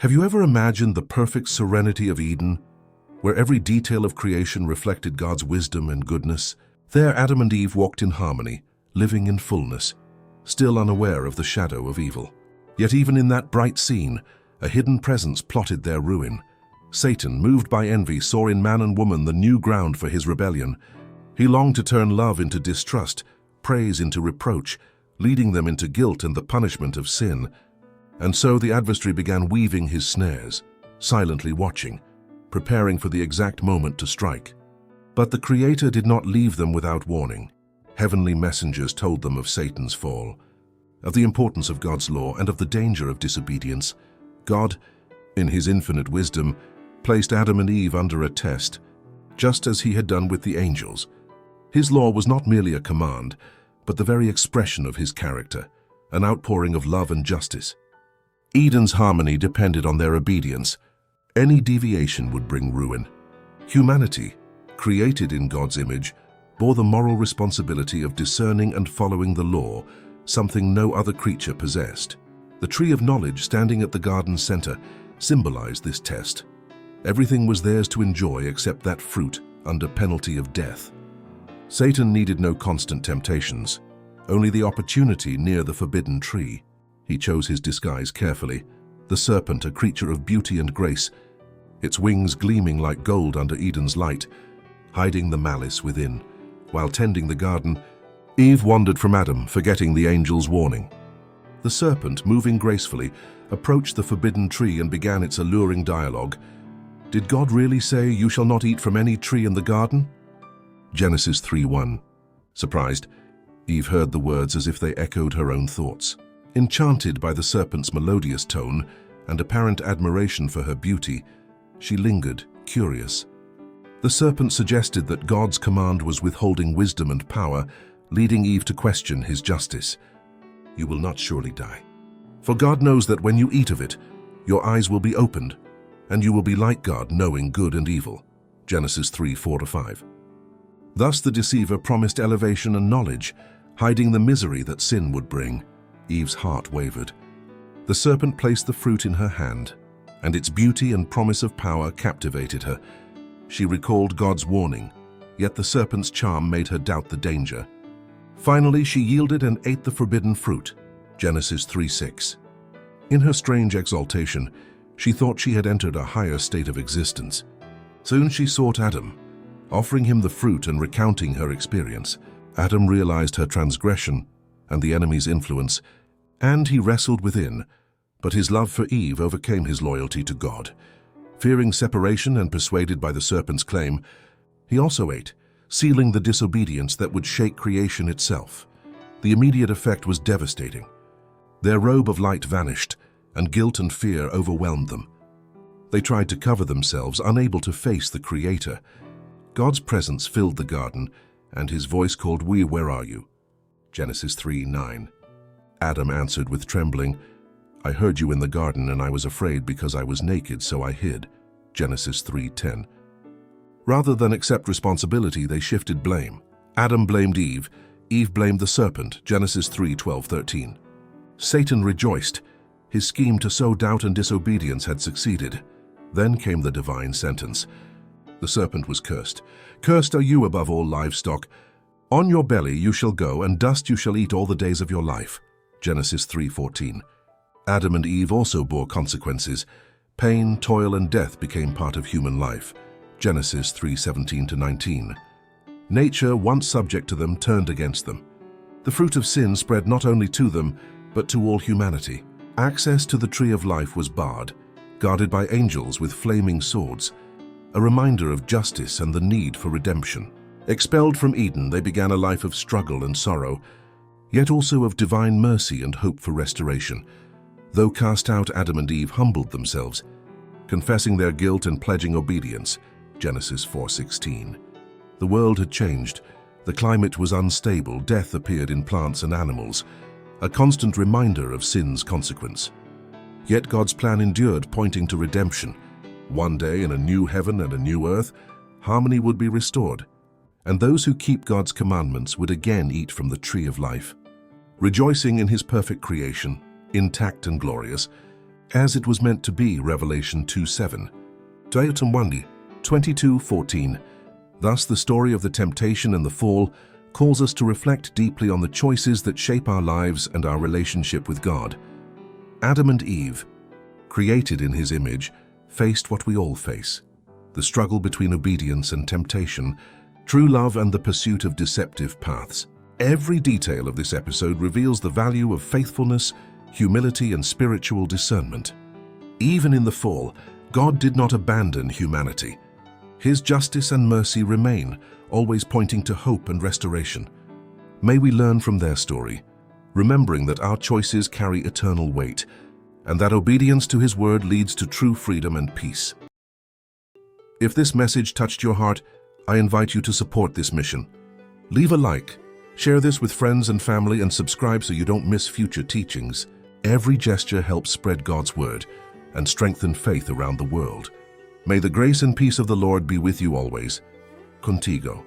Have you ever imagined the perfect serenity of Eden, where every detail of creation reflected God's wisdom and goodness? There Adam and Eve walked in harmony, living in fullness, still unaware of the shadow of evil. Yet even in that bright scene, a hidden presence plotted their ruin. Satan, moved by envy, saw in man and woman the new ground for his rebellion. He longed to turn love into distrust, praise into reproach, leading them into guilt and the punishment of sin. And so the adversary began weaving his snares, silently watching, preparing for the exact moment to strike. But the Creator did not leave them without warning. Heavenly messengers told them of Satan's fall, of the importance of God's law, and of the danger of disobedience. God, in his infinite wisdom, placed Adam and Eve under a test, just as he had done with the angels. His law was not merely a command, but the very expression of his character, an outpouring of love and justice. Eden's harmony depended on their obedience. Any deviation would bring ruin. Humanity, created in God's image, bore the moral responsibility of discerning and following the law, something no other creature possessed. The tree of knowledge standing at the garden's center symbolized this test. Everything was theirs to enjoy except that fruit, under penalty of death. Satan needed no constant temptations, only the opportunity near the forbidden tree. He chose his disguise carefully, the serpent a creature of beauty and grace, its wings gleaming like gold under Eden's light, hiding the malice within. While tending the garden, Eve wandered from Adam, forgetting the angel's warning. The serpent, moving gracefully, approached the forbidden tree and began its alluring dialogue. Did God really say, "You shall not eat from any tree in the garden"? Genesis 3:1. Surprised, Eve heard the words as if they echoed her own thoughts. Enchanted by the serpent's melodious tone and apparent admiration for her beauty, she lingered, curious. The serpent suggested that God's command was withholding wisdom and power, leading Eve to question his justice. "You will not surely die. For God knows that when you eat of it, your eyes will be opened, and you will be like God, knowing good and evil." Genesis 3:4-5. Thus the deceiver promised elevation and knowledge, hiding the misery that sin would bring. Eve's heart wavered. The serpent placed the fruit in her hand, and its beauty and promise of power captivated her. She recalled God's warning, yet the serpent's charm made her doubt the danger. Finally, she yielded and ate the forbidden fruit. Genesis 3:6. In her strange exaltation, she thought she had entered a higher state of existence. Soon she sought Adam, offering him the fruit and recounting her experience. Adam realized her transgression and the enemy's influence, and he wrestled within, but his love for Eve overcame his loyalty to God. Fearing separation and persuaded by the serpent's claim, he also ate, sealing the disobedience that would shake creation itself. The immediate effect was devastating. Their robe of light vanished, and guilt and fear overwhelmed them. They tried to cover themselves, unable to face the Creator. God's presence filled the garden, and his voice called, "Where are you?" Genesis 3:9. Adam answered with trembling, "I heard you in the garden, and I was afraid because I was naked, so I hid." Genesis 3:10. Rather than accept responsibility, they shifted blame. Adam blamed Eve. Eve blamed the serpent. Genesis 3:12-13. Satan rejoiced. His scheme to sow doubt and disobedience had succeeded. Then came the divine sentence. The serpent was cursed. "Cursed are you above all livestock. On your belly you shall go, and dust you shall eat all the days of your life." Genesis 3:14. Adam and Eve also bore consequences. Pain, toil, and death became part of human life. Genesis 3:17-19. Nature, once subject to them, turned against them. The fruit of sin spread not only to them, but to all humanity. Access to the tree of life was barred, guarded by angels with flaming swords, a reminder of justice and the need for redemption. Expelled from Eden, they began a life of struggle and sorrow, yet also of divine mercy and hope for restoration. Though cast out, Adam and Eve humbled themselves, confessing their guilt and pledging obedience. Genesis 4:16. The world had changed. The climate was unstable. Death appeared in plants and animals, a constant reminder of sin's consequence. Yet God's plan endured, pointing to redemption. One day, in a new heaven and a new earth, harmony would be restored, and those who keep God's commandments would again eat from the tree of life. Rejoicing in his perfect creation, intact and glorious, as it was meant to be, Revelation 2:7. Deuteronomy 22:14. Thus, the story of the temptation and the fall calls us to reflect deeply on the choices that shape our lives and our relationship with God. Adam and Eve, created in His image, faced what we all face: the struggle between obedience and temptation, true love and the pursuit of deceptive paths. Every detail of this episode reveals the value of faithfulness, humility, and spiritual discernment. Even in the fall, God did not abandon humanity. His justice and mercy remain, always pointing to hope and restoration. May we learn from their story, remembering that our choices carry eternal weight, and that obedience to His word leads to true freedom and peace. If this message touched your heart, I invite you to support this mission. Leave a like, share this with friends and family, and subscribe so you don't miss future teachings. Every gesture helps spread God's word and strengthen faith around the world. May the grace and peace of the Lord be with you always. Contigo.